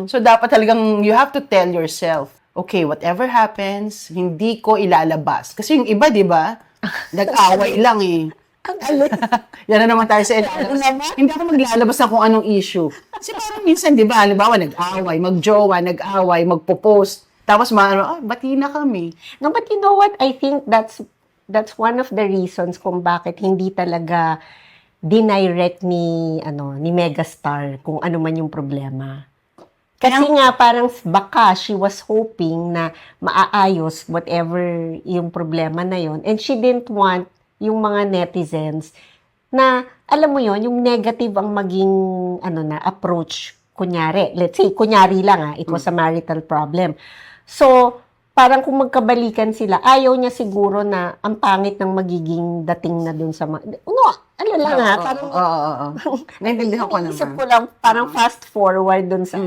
So, dapat talagang, you have to tell yourself, okay, whatever happens, hindi ko ilalabas. Kasi yung iba, di ba, nag-away lang eh. Ang alin. Yan na naman tayo sa ilalabas. Hindi ako maglalabas ng kung anong issue. Kasi parang minsan, di ba, halimbawa, nag-away, mag-jowa, nag-away, magpo-post. Tapos, bati na kami. No, but you know what? I think that's one of the reasons kung bakit hindi talaga dinirect ni Megastar kung ano man yung problema. Kasi nga parang baka she was hoping na maaayos whatever yung problema na yon, and she didn't want yung mga netizens na alam mo yon, yung negative ang maging approach. Kunyari, let's say kunyari lang it was a marital problem. So parang kung magkabalikan sila, ayaw niya siguro na ang pangit ng magiging dating na dun sa parang Naintindihan ko naman. isip ko lang, parang fast forward dun sa